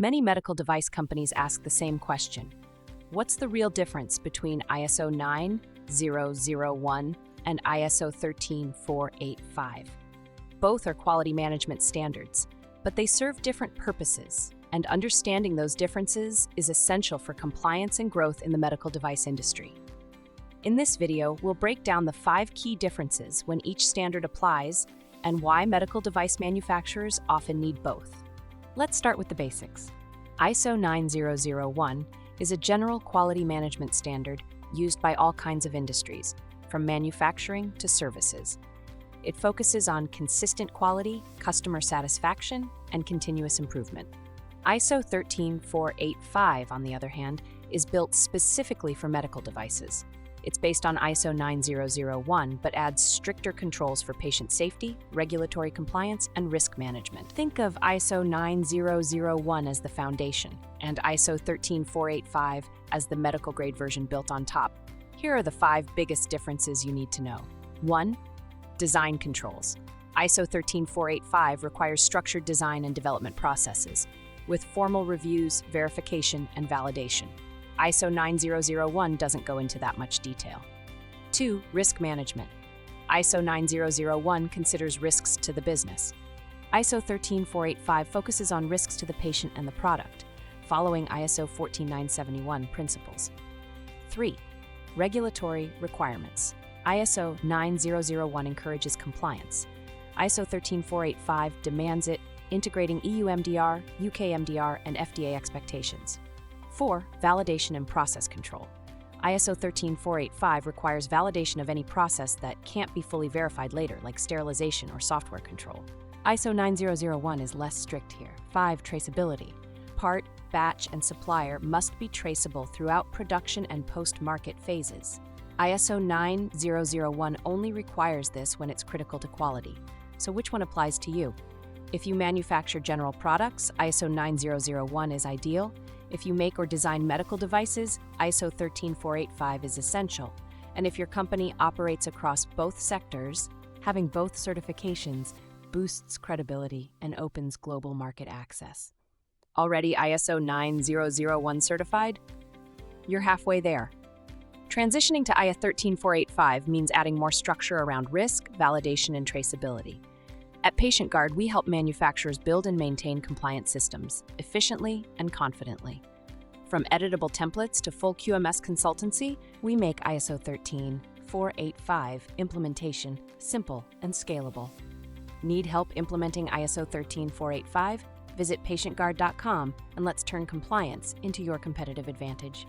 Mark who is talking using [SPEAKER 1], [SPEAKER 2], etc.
[SPEAKER 1] Many medical device companies ask the same question. What's the real difference between ISO 9001 and ISO 13485? Both are quality management standards, but they serve different purposes, and understanding those differences is essential for compliance and growth in the medical device industry. In this video, we'll break down the 5 key differences when each standard applies and why medical device manufacturers often need both. Let's start with the basics. ISO 9001 is a general quality management standard used by all kinds of industries, from manufacturing to services. It focuses on consistent quality, customer satisfaction, and continuous improvement. ISO 13485, on the other hand, is built specifically for medical devices. It's based on ISO 9001, but adds stricter controls for patient safety, regulatory compliance, and risk management. Think of ISO 9001 as the foundation, and ISO 13485 as the medical-grade version built on top. Here are the 5 biggest differences you need to know. 1. Design controls. ISO 13485 requires structured design and development processes, with formal reviews, verification, and validation. ISO 9001 doesn't go into that much detail. 2. Risk management. ISO 9001 considers risks to the business. ISO 13485 focuses on risks to the patient and the product, following ISO 14971 principles. 3. Regulatory requirements. ISO 9001 encourages compliance. ISO 13485 demands it, integrating EU MDR, UK MDR, and FDA expectations. 4. Validation and process control. ISO 13485 requires validation of any process that can't be fully verified later, like sterilization or software control. ISO 9001 is less strict here. 5. Traceability. Part, batch, and supplier must be traceable throughout production and post-market phases. ISO 9001 only requires this when it's critical to quality. So which one applies to you? If you manufacture general products, ISO 9001 is ideal. If you make or design medical devices, ISO 13485 is essential. And if your company operates across both sectors, having both certifications boosts credibility and opens global market access. Already ISO 9001 certified? You're halfway there. Transitioning to ISO 13485 means adding more structure around risk, validation, and traceability. At PatientGuard, we help manufacturers build and maintain compliant systems efficiently and confidently. From editable templates to full QMS consultancy, we make ISO 13485 implementation simple and scalable. Need help implementing ISO 13485? Visit patientguard.com and let's turn compliance into your competitive advantage.